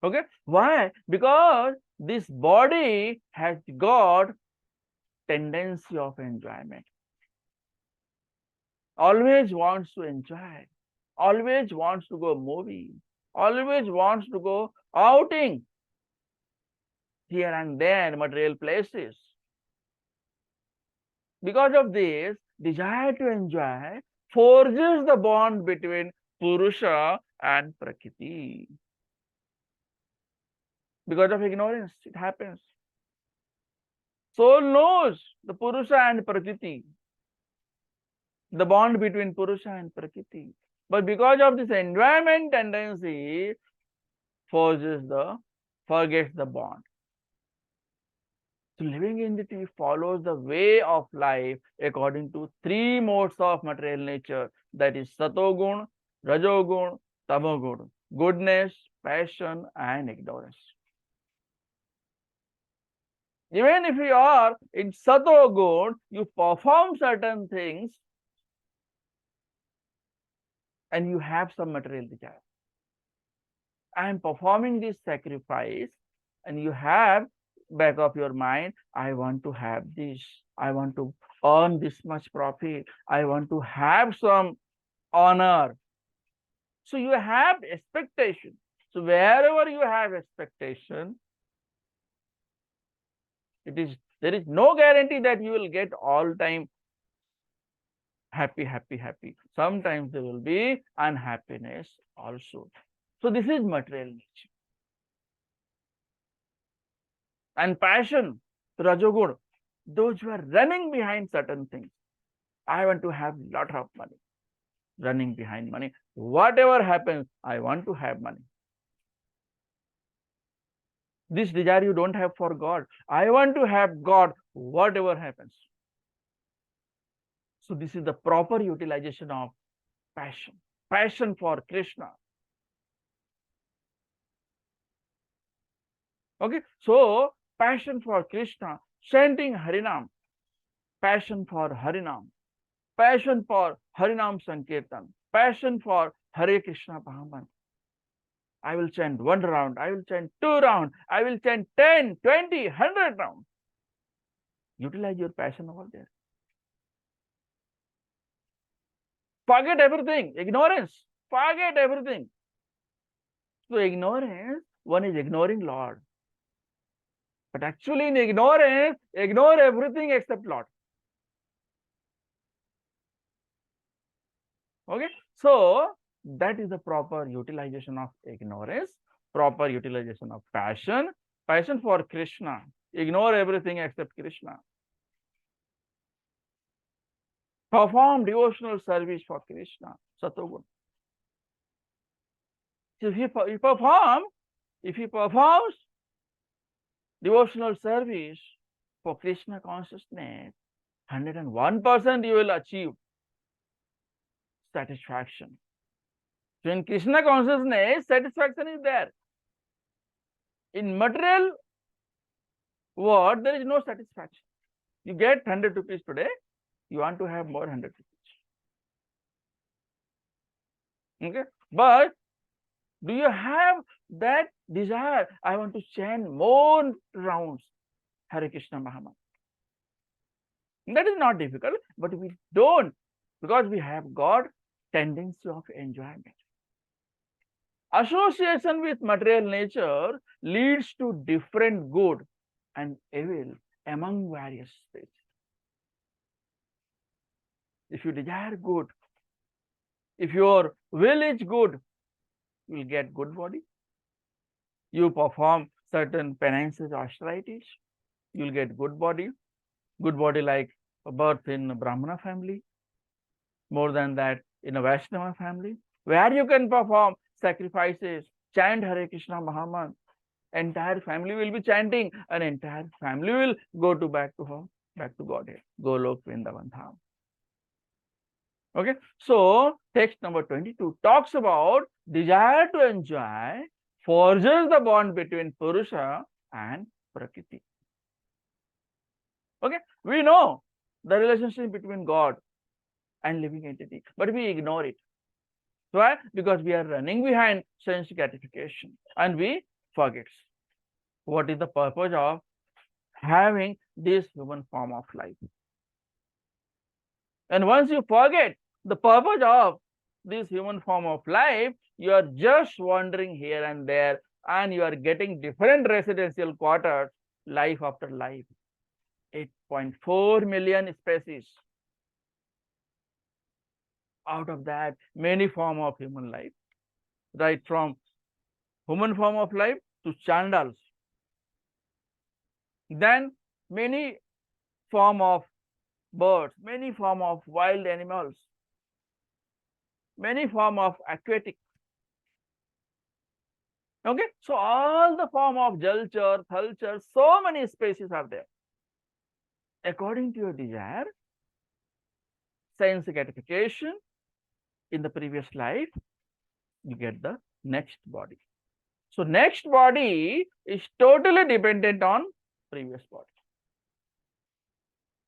Okay, why? Because this body has got tendency of enjoyment. Always wants to enjoy. Always wants to go movie. Always wants to go outing. Here and there, material places. Because of this, desire to enjoy forges the bond between Purusha and Prakriti. Because of ignorance, it happens. Soul knows the Purusha and Prakriti, the bond between Purusha and Prakriti. But because of this enjoyment tendency, forgets the bond. So living entity follows the way of life according to three modes of material nature, that is satogun, rajogun, tamogun, goodness, passion, and ignorance. Even if you are in satogun, you perform certain things and you have some material desire. I am performing this sacrifice, and you have back of your mind, I want to have this, I want to earn this much profit, I want to have some honor. So you have expectation. So wherever you have expectation, there is no guarantee that you will get all time happy, happy, happy. Sometimes there will be unhappiness also. So this is material nature. And passion, rajogun, those who are running behind certain things. I want to have lot of money, running behind money. Whatever happens, I want to have money. This desire you don't have for God. I want to have God, whatever happens. So this is the proper utilization of passion. Passion for Krishna. Okay, so passion for Krishna, chanting Harinam, passion for Harinam, passion for Harinam Sankirtan, passion for Hare Krishna Mahamantra. I will chant 1 round, I will chant 2 rounds, I will chant 10, 20, 100 rounds. Utilize your passion over there. Forget everything, ignorance, forget everything. So ignorance, one is ignoring Lord. But actually in ignorance, ignore everything except Lord. Okay, so that is the proper utilization of ignorance, proper utilization of passion, passion for Krishna. Ignore everything except Krishna. Perform devotional service for Krishna, Satogun. So if he performs devotional service for Krishna consciousness, 101% you will achieve satisfaction. So in Krishna consciousness, satisfaction is there. In material world, there is no satisfaction. You get 100 rupees today, you want to have more 100 rupees. Okay, but do you have that desire? I want to chant more rounds Hare Krishna Mahamantra. That is not difficult, but we don't, because we have got tendency of enjoyment. Association with material nature leads to different good and evil among various states. If you desire good, if your will is good, you will get good body. You perform certain penances, austerities, you will get good body. Good body like a birth in a Brahmana family. More than that, in a Vaishnava family, where you can perform sacrifices, chant Hare Krishna Mahamantra. Entire family will be chanting, and entire family will go to back to home, back to Godhead, Golok Vrindavan Dham. Okay, so text number 22 talks about desire to enjoy forges the bond between Purusa and Prakriti. Okay, we know the relationship between God and living entity, but we ignore it. Why? Because we are running behind sense gratification and we forget what is the purpose of having this human form of life. And once you forget the purpose of this human form of life, you are just wandering here and there, and you are getting different residential quarters life after life. 8.4 million species. Out of that, many form of human life, right from human form of life to chandals. Then many form of birds, many form of wild animals, many form of aquatic. Okay, so all the form of jalchar, thalchar, so many species are there. according to your desire, sense gratification in the previous life, you get the next body. So next body is totally dependent on previous body,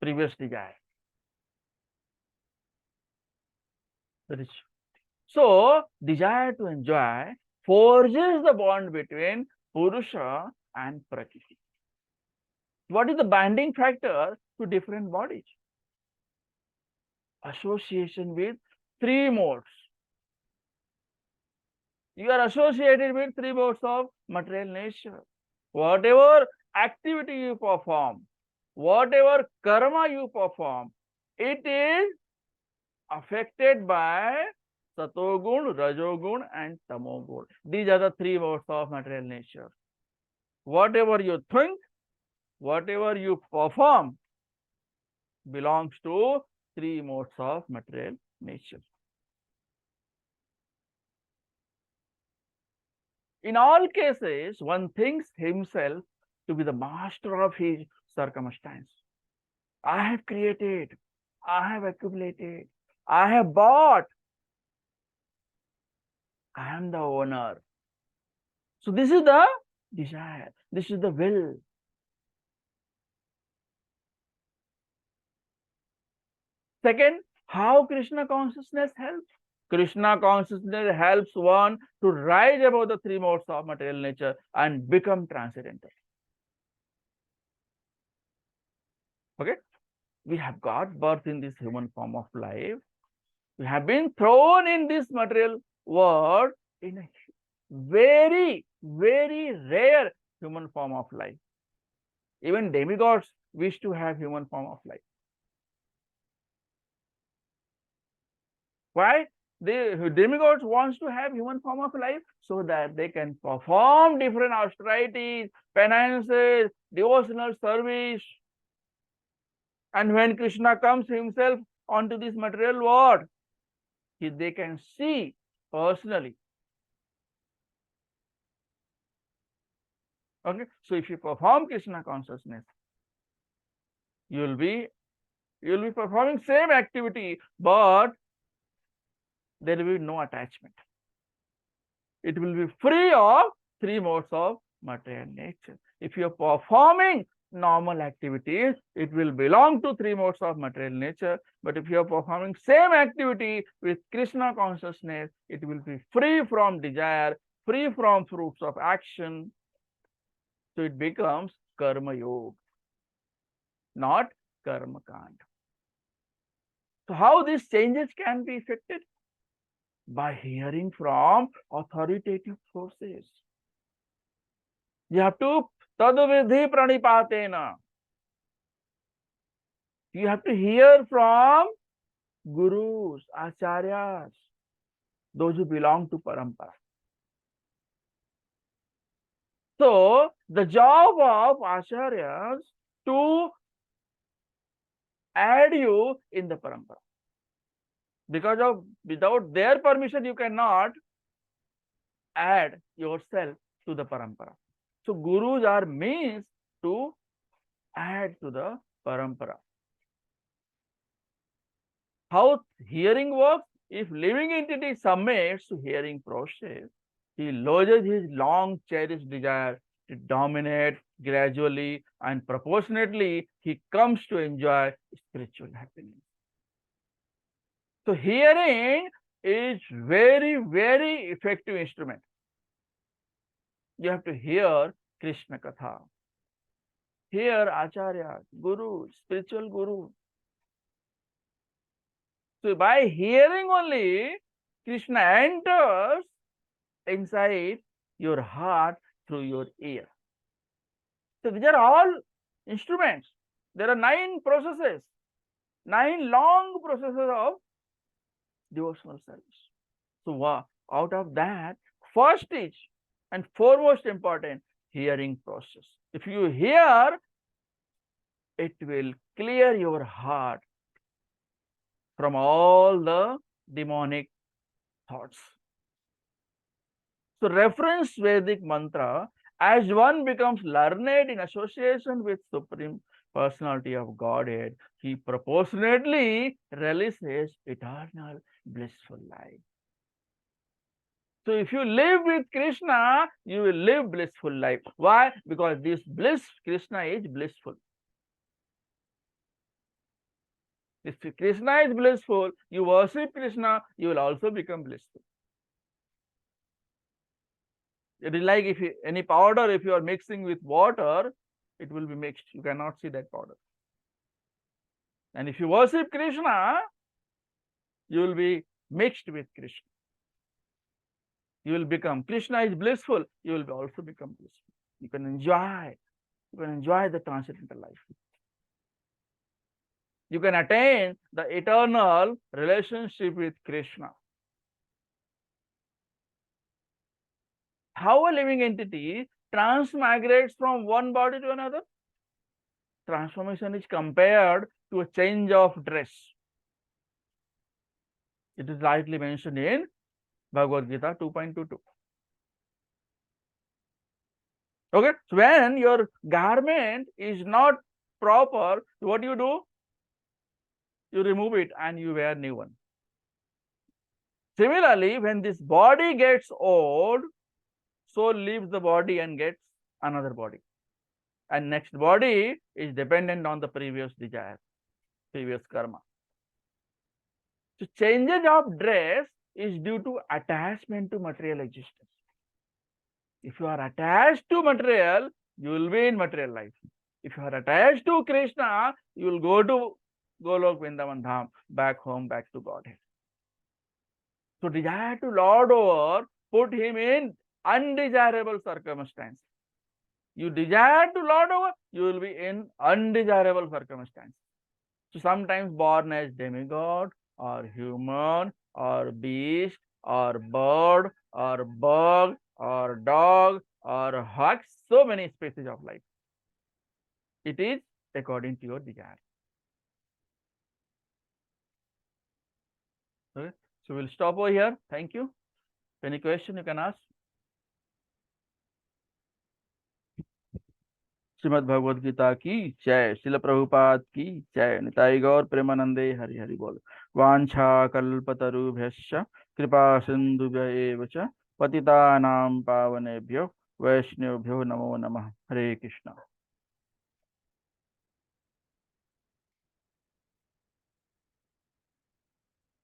previous desire. That is so desire to enjoy forges the bond between Purusa and Prakriti. What is the binding factor to different bodies? Association with three modes. You are associated with three modes of material nature. Whatever activity you perform, whatever karma you perform, it is affected by Satogun, Rajogun, and Tamogun. These are the three modes of material nature. Whatever you think, whatever you perform, belongs to three modes of material nature. In all cases, one thinks himself to be the master of his circumstance. I have created, I have accumulated, I have bought, I am the owner. So this is the desire, this is the will. Second, how Krishna consciousness helps? Krishna consciousness helps one to rise above the three modes of material nature and become transcendental. Okay? We have got birth in this human form of life. We have been thrown in this material world in a very, very rare human form of life. Even demigods wish to have human form of life. Why? The demigods wants to have human form of life so that they can perform different austerities, penances, devotional service. And when Krishna comes himself onto this material world, they can see personally. Okay, so if you perform Krishna consciousness, you will be performing same activity, but there will be no attachment. It will be free of three modes of material nature. If you are performing normal activities, it will belong to three modes of material nature. But if you are performing same activity with Krishna consciousness, it will be free from desire, free from fruits of action. So it becomes karma yoga, not karma kand. So how these changes can be effected? By hearing from authoritative sources. You have to tadvidhi pranipatena. You have to hear from gurus, acharyas, those who belong to parampara. So the job of acharyas to add you in the parampara. Because of without their permission, you cannot add yourself to the parampara. So gurus are means to add to the parampara. How hearing works? If living entity submits to hearing process, he loses his long cherished desire to dominate gradually and proportionately he comes to enjoy spiritual happiness. So hearing is very, very effective instrument. You have to hear Krishna Katha, hear Acharya, Guru, spiritual Guru. So by hearing only, Krishna enters inside your heart through your ear. So these are all instruments. There are 9 processes, 9 long processes of devotional service. So out of that, first is and foremost important, hearing process. If you hear, it will clear your heart from all the demonic thoughts. So reference Vedic mantra as one becomes learned in association with Supreme personality of Godhead, he proportionately releases eternal blissful life. So if you live with Krishna, you will live blissful life. Why? Because this bliss, Krishna is blissful. If Krishna is blissful, you worship Krishna, you will also become blissful. It is like if any powder, if you are mixing with water, it will be mixed. You cannot see that powder. And if you worship Krishna, you will be mixed with Krishna. You will become, Krishna is blissful, you will also become blissful. You can enjoy the transcendental life. You can attain the eternal relationship with Krishna. How a living entity transmigrates from one body to another? Transformation is compared to a change of dress. It is rightly mentioned in Bhagavad Gita 2.22. Okay, so when your garment is not proper, what do? You remove it and you wear new one. Similarly, when this body gets old, soul leaves the body and gets another body. And next body is dependent on the previous desire, previous karma. So changes of dress is due to attachment to material existence. If you are attached to material, you will be in material life. If you are attached to Krishna, you will go to Golok Vrindavan Dham, back home, back to Godhead. So desire to lord over, put him in undesirable circumstance. You desire to lord over, you will be in undesirable circumstance. So sometimes born as demigod, or human, or beast, or bird, or bug, or dog, or hawk, so many species of life. It is according to your desire. Okay. So we'll stop over here. Thank you. Any question you can ask? Shrimad Bhagavad Gita की जय। श्रील प्रभुपाद की जय। निताई गौर प्रेमानंदे हरि हरि बोल। वांछा कल्पतरुभ्यश्च कृपा सिन्धुभ्य एव च पतितानां पावनेभ्यो वैष्णवेभ्यो नमो नमः। हरे कृष्ण।